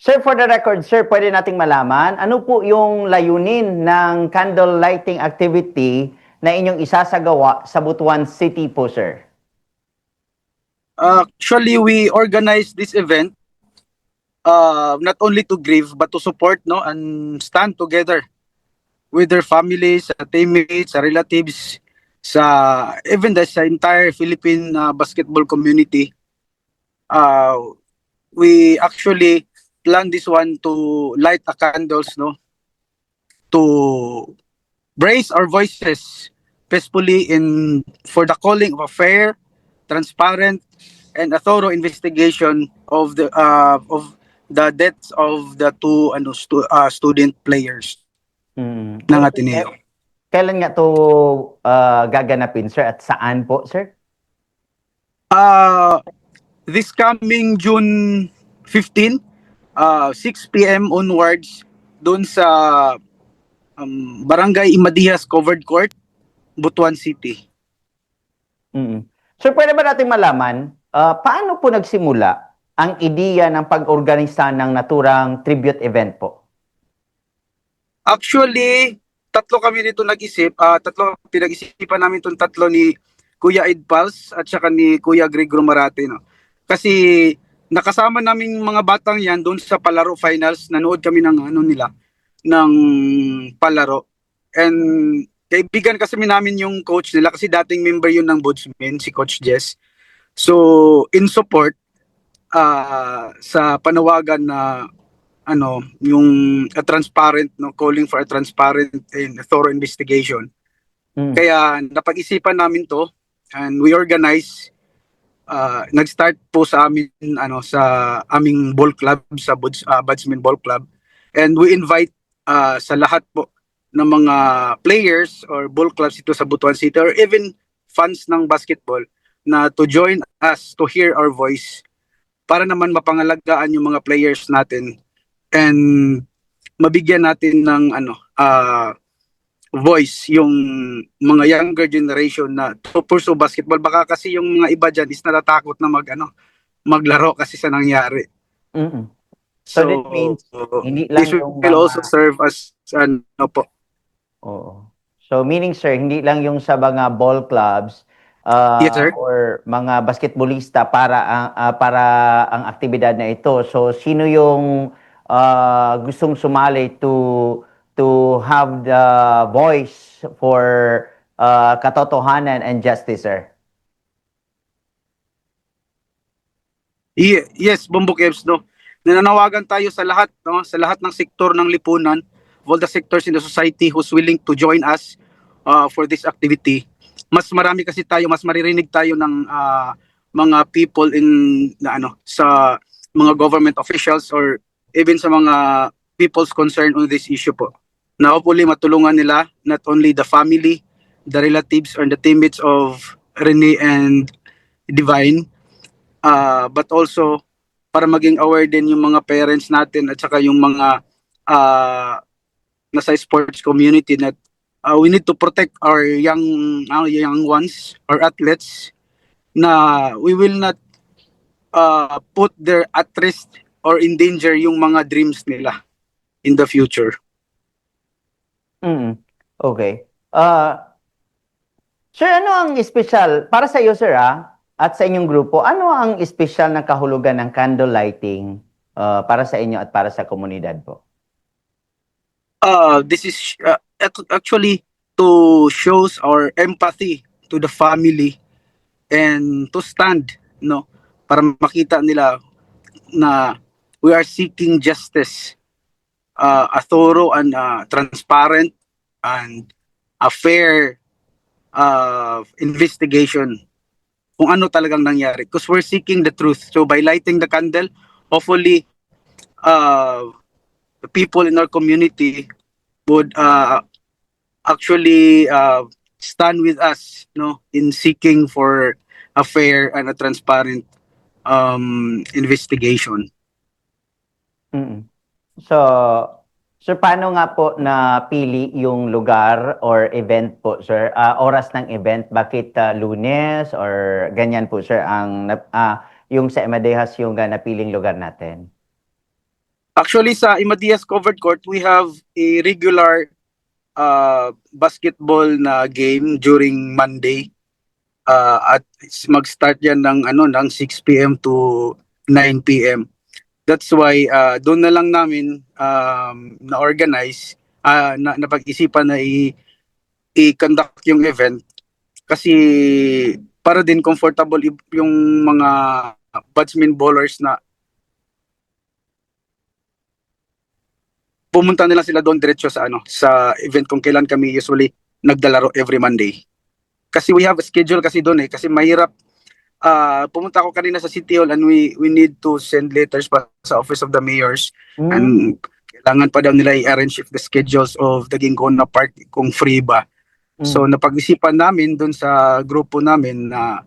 Sir, for the record, sir, pwede nating malaman, ano po yung layunin ng candle lighting activity na inyong isasagawa sa Butuan City po, sir? Actually, we organize this event not only to grieve but to support, no, and stand together with their families, teammates, relatives, sa even sa entire Philippine basketball community. Uh, we actually plan this one to light a candles, no, to raise our voices peacefully in for the calling of a fair, transparent, and a thorough investigation of the deaths of the two student players ng Okay. Ateneo. Kailan nga to gaganapin, sir? At saan po, sir? Uh, this coming June 15, 6 p.m. onwards, doon sa Barangay Imadihas Covered Court, Butuan City. Sir, pwede ba natin malaman, paano po nagsimula ang ideya ng pag-organisa ng naturang tribute event po? Actually, tatlo kami dito nag-isip. Tatlo pinag-isipan namin itong tatlo ni Kuya Ed Pals at saka ni Kuya Greg Romarate. No? Kasi nakasama naming mga batang yan doon sa palaro finals. Nanood kami ng nila, ng palaro. And kaibigan kasi namin yung coach nila kasi dating member yun ng Budsmen, si Coach Jess. So, in support sa panawagan na yung a transparent, no, calling for a transparent and thorough investigation. Kaya napag-isipan namin to and we organize, nag-start po sa amin sa aming ball club, sa Budsman Ball Club, and we invite sa lahat po ng mga players or ball clubs ito sa Butuan City or even fans ng basketball na to join us, to hear our voice para naman mapangalagaan yung mga players natin and mabigyan natin ng voice yung mga younger generation na to pursue basketball. Baka kasi yung mga iba dyan is natatakot na maglaro kasi sa nangyari. So that means hindi lang this yung will mga also serve as po. Oo. So meaning sir, hindi lang yung sa mga ball clubs Yes, sir. or mga basketballista para ang aktibidad na ito. So sino yung gustong sumali to have the voice for katotohanan and justice, sir? Yes, Bombok Evs, no. Nananawagan tayo sa lahat, no, sa lahat ng sektor ng lipunan, all the sectors in the society who's willing to join us for this activity. Mas marami kasi tayo, mas maririnig tayo ng mga people in sa mga government officials or even sa mga people's concerned on this issue po. Na hopefully matulungan nila not only the family, the relatives or the teammates of Rene and Divine, but also para maging aware din yung mga parents natin at saka yung mga nasa sports community that we need to protect our young ones, our athletes, na we will not put their at risk or in danger yung mga dreams nila in the future. Okay. Sir, ano ang espesyal para sa iyo, sir, at sa inyong grupo? Ano ang espesyal na kahulugan ng candle lighting para sa inyo at para sa komunidad po? This is actually to shows our empathy to the family and to stand, no, para makita nila na we are seeking justice, a thorough and transparent and a fair investigation kung ano talagang nangyari, because we're seeking the truth. So by lighting the candle, hopefully the people in our community would actually stand with us, no, in seeking for a fair and a transparent investigation. So, sir, paano nga po napili yung lugar or event po, sir? Oras ng event, bakit Lunes or ganyan po, sir, yung sa Emadejas yung napiling lugar natin? Actually, sa Imadias Covered Court, we have a regular basketball na game during Monday. At mag-start yan ng 6 p.m. to 9 p.m. That's why doon na lang namin na-organize, napag-isipan na i-conduct yung event kasi para din comfortable yung mga batsmen bowlers na pumunta nila sila doon diretso sa event kung kailan kami usually naglalaro every Monday. Kasi we have a schedule kasi doon kasi mahirap. Pumunta ako kanina sa City Hall and we need to send letters pa sa Office of the Mayors and kailangan pa daw nila i-arrange the schedules of the Gincona Park kung free ba. So napag-isipan namin doon sa grupo namin na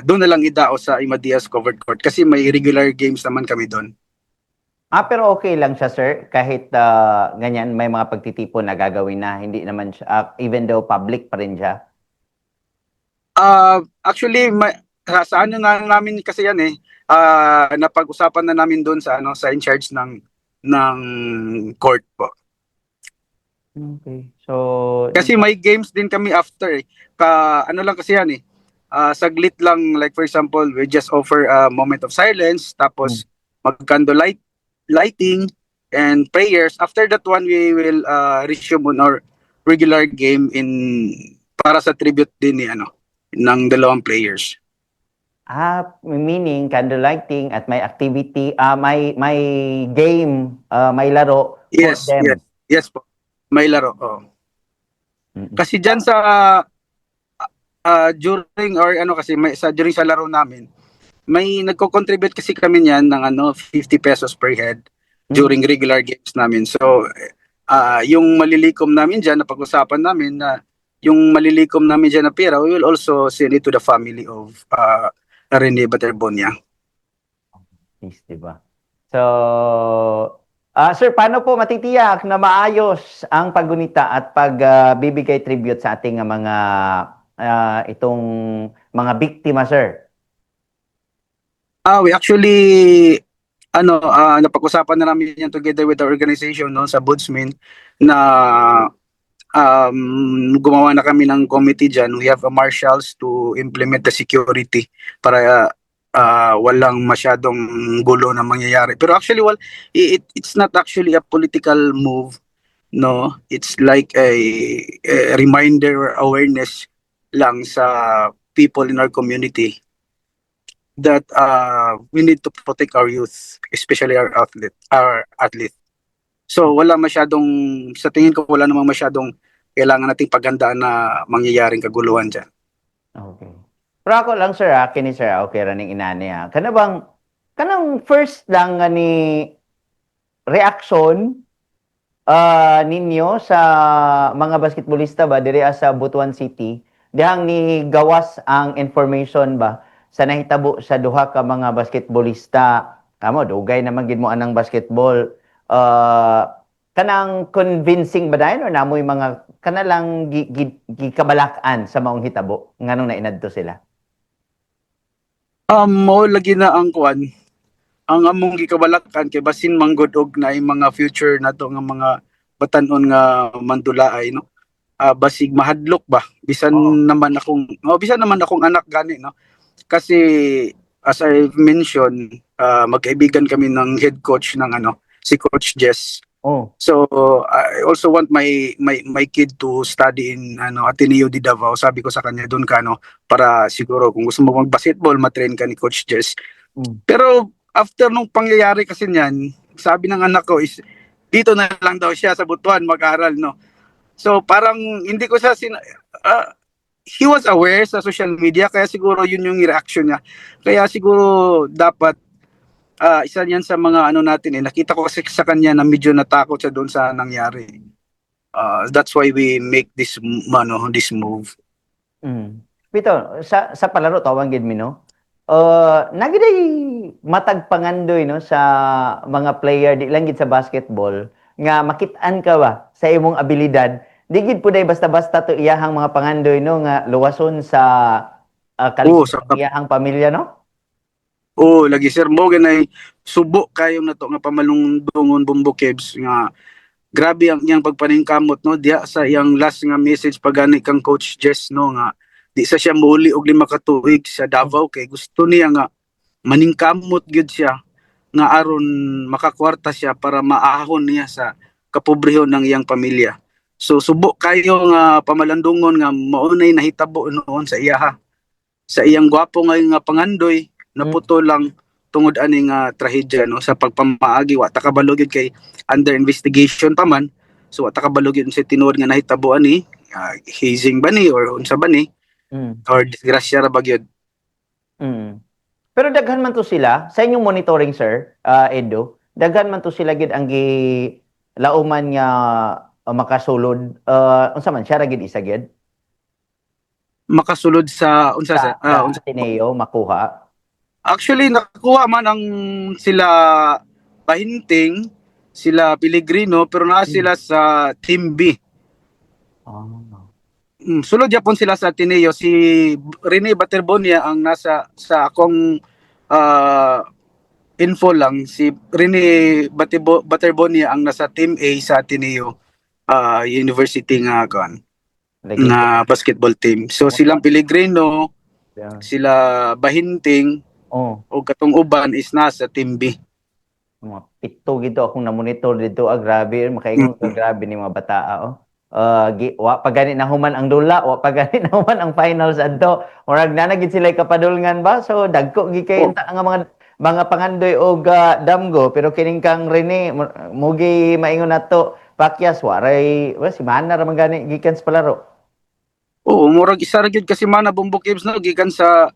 doon na lang idao sa Imadias Covered Court kasi may regular games naman kami doon. Pero okay lang siya, sir, kahit ganyan, may mga pagtitipon na gagawin na, hindi naman siya, even though public pa rin siya. Actually, sa ano na namin kasi yan napag-usapan na namin doon sa in charge ng court po. Okay. So, Kasi may games din kami after ano lang kasi yan saglit lang, like for example, we just offer a moment of silence tapos mag-candle lighting and prayers. After that one, we will resume on our regular game para sa tribute din ng dalawang players. meaning candle lighting at may activity, may game, may laro Yes, for them. yes po. May laro. Kasi diyan sa during or kasi during sa laro namin, may nagko-contribute kasi kami niyan ng 50 pesos per head during regular games namin. So yung malilikom namin diyan, napag-usapan namin na yung malilikom namin diyan na pera, we will also send it to the family of Rene Baterbonia. Yes, diba? So, sir, paano po matitiyak na maayos ang paggunita at pagbibigay tribute sa ating mga itong mga biktima, sir? We actually napag-usapan na namin yan together with the organization sa Budsmin na gumawa na kami ng committee dyan. We have a marshals to implement the security para walang masyadong gulo na mangyayari. Pero actually, it's not actually a political move. No, it's like a reminder or awareness lang sa people in our community that we need to protect our youth, especially our athlete. So sa tingin ko wala namang masyadong kailangan nating paghandaan na mangyayaring kaguluhan dyan. Okay. Pero ako lang, sir, kini sir, okay raning inani kanang first lang ni reaction ninyo sa mga basketballista ba diri sa Butuan City, dihang ni gawas ang information ba sa nahitabo sa duha ka mga basketballista. Kamo dugay naman gid mo anang basketball. Kanang convincing ba dayon or namoy mga kanalang gikabalakan sa maong hitabo nganong nainadto sila? Mo lagi na ang kuan ang among gikabalakan kay basin manggod og na mga future nato nga mga batan-on nga mandulaay basig mahadlok ba bisan naman akong anak gani kasi as I mentioned magkaibigan kami ng head coach ng si Coach Jess. So I also want my kid to study in Ateneo de Davao. Sabi ko sa kanya doon ka para siguro kung gusto mo mag-basketball matrain ka ni Coach Jess. Pero after nung pangyayari kasi niyan, sabi ng anak ko is dito na lang daw siya sa Butuan mag-aral So parang hindi ko siya he was aware sa social media kaya siguro yun yung reaction niya. Kaya siguro dapat isa yan sa mga natin nakita ko kasi sa kanya na medyo natakot siya doon sa nangyari. That's why we make this move. Pito, sa palaro tawag gid mi nagiday matag pangandoy sa mga player di lang gid sa basketball nga makit-an ka ba sa imong abilidad, di gid puday basta-basta to iyahang mga pangandoy nga luwason sa iyahang pamilya Oo, lagi sir mo ganay subo kayo na to nga pamalungdungon Bumbo Caves nga grabe ang iyang pagpaningkamot no diya sa iyang last nga message pagani kang Coach Jess no nga di sa siya muli og 5 ka tuig sa Davao kay gusto niya nga maningkamot gyud siya nga aron makakwarta siya para maahon niya sa kapobrehon ng iyang pamilya. So subo kayo nga pamalandungon nga maunay nahitabo noon sa iya sa iyang gwapo nga pangandoy naputo lang tungod ani nga trahedya no sa pagpamaagi wa ta kabalo gyud kay under investigation pa man so wa ta kabalo gyud sa tinuod nga nahitabo ani hazing ba ni or unsa ba ni Mm. or disgrasya ra ba gyud. Mm. Pero daghan man to sila sa inyong monitoring sir, Edo. Daghan man to sila gid ang lauman nga makasulod. Unsa man siya ra gid isa gid Makasulod sa unsa sa, unsa Ateneo makuha. actually nakuha man ang sila Pahinting sila Pellegrino pero naa sila sa Team B. Oh. Sulod yapon sila sa Ateneo si Rene Baterbonia ang nasa sa akong ah, info lang si Rene Baterbonia ang nasa Team A sa Ateneo University nga kan Lagi nga basketball team. So silang Pellegrino, sila Bahinting oh, o katong uban is nasa Team B. mga pito gito akong na-monitor dito. Grabe, makaingon ka Mm. grabe ni mga bata oh. Wa pa gani na human ang dula, wa pa gani na human ang finals adto. Murag na gid sila kapadulngan ba? So dagko gi kay Oh. unta nga mga pangandoy og damgo pero kining kang Rene mugi maingon nato pakyas waray si Mana ra man gani gikan sa palaro. Oo, murag isa ra gyud kasi mana Bumbo Caves na gikan sa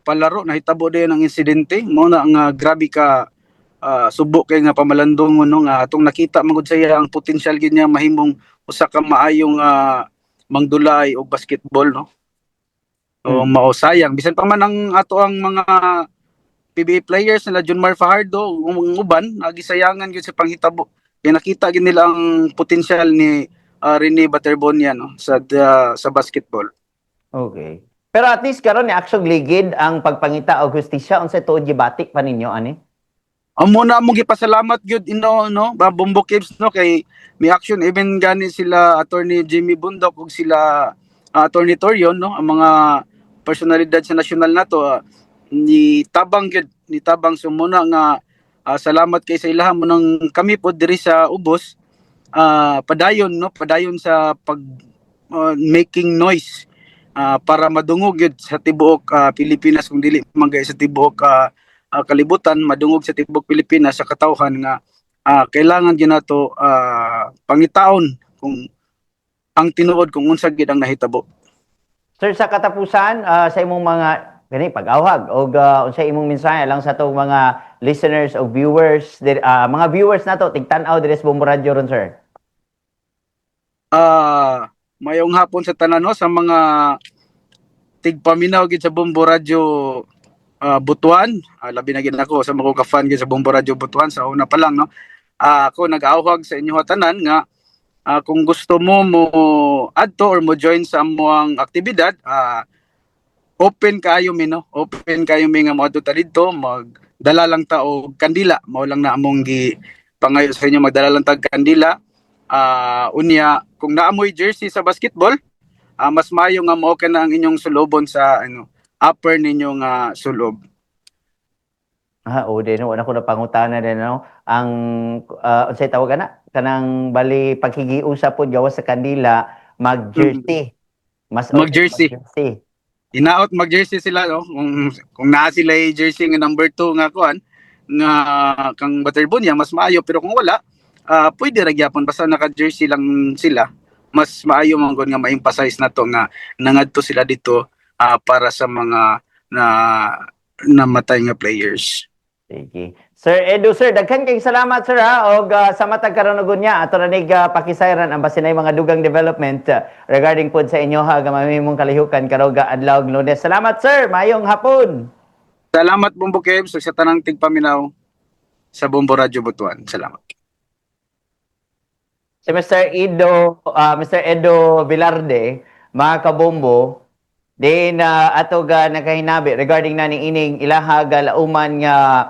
palaro nahitabo din ang insidente mo na nga grabe ka subo kay nga pamalandong no nga atong nakita magud sa iya ang potensyal gyud niya mahimong usa ka maayong mangdulay og basketball no. O mao sayang bisan pa man ang ato ang mga PBA players nila Junmar Fajardo ug uban nagisayangan gyud sa panghitabo. Kaya nakita gyud nila ang potensyal ni Rene Baterbonia no sa basketball. Okay. Pero at least karon ni aksyon ligid ang pagpangita og hustisya unsay tuod gibatik pa ninyo ani? Amo na mong gipasalamat gyud no Bumbo Caves no kay may action even gani sila attorney Jimmy Bundok ug sila attorney Torion no ang mga personalidad sa nasyonal nato ni tabang gyud ni tabang sumuna nga salamat kay sa ilaha mo nang kami pod diri sa Ubos padayon sa pag making noise para madungog gyud sa tibuok Pilipinas kung dili man gay sa tibuok kalibutan madungog sa tibuok Pilipinas sa katawhan nga kailangan gyud nato pangitaon kung ang tinuod kung unsa gyud ang nahitabo. Sir, sa katapusan, sa imong mga gani pag-awhag o unsay imong mensahe lang sa tong mga listeners o viewers, mga viewers nato tigtan-aw diri sa Bombo Radio ron, sir. Mayong hapon sa tanan no sa mga tigpaminaw gid sa Bombo Radio Butuan. Labi na gid ako sa mga ka-fan gid sa Bombo Radio Butuan sa una pa lang no. Ako nag-awhag sa inyo tanan nga kung gusto mo adto or mo join sa amuang aktibidad open kayo mi no open kayo mi nga moadto ta didto magdala lang ta og kandila mao lang na among gi pangayo sa inyo magdala lang ta og kandila unya kung naamoy jersey sa basketball mas maayo nga mao na ang inyong sulobon sa upper ninyong sulob. O din wala ko na pangutana din no. Ang unsay tawag ana? Kanang bali paghigiusap pod gawas sa kandila mag-jersey. Mas Mag-jersey. mag-jersey. Inaot mag-jersey sila no kung naa sila yung jersey nga number 2 nga kuan nga kang Baterbonia mas maayo pero kung wala pwede ra gyapon basta naka-jersey lang sila mas maayo man gud nga ma-emphasize nato nga nangadto sila dito para sa mga namatay nga players. Sige. Sir Edu, sir, daghan kay salamat sir ha og sa matag karon ug nya ato na nig pakisayran ang basinay mga dugang development regarding pod sa inyo ha nga mamihimong kalihukan karong adlaw Lunes. Salamat sir, mayong hapon. Salamat Bumbo Caves sa tanang tigpaminaw sa Bombo Radio Butuan. Salamat. Si Mr. Edo Velarde, mga kabombo, Then ato ga nakahinabi regarding na ni ining ilaha ga lauman nga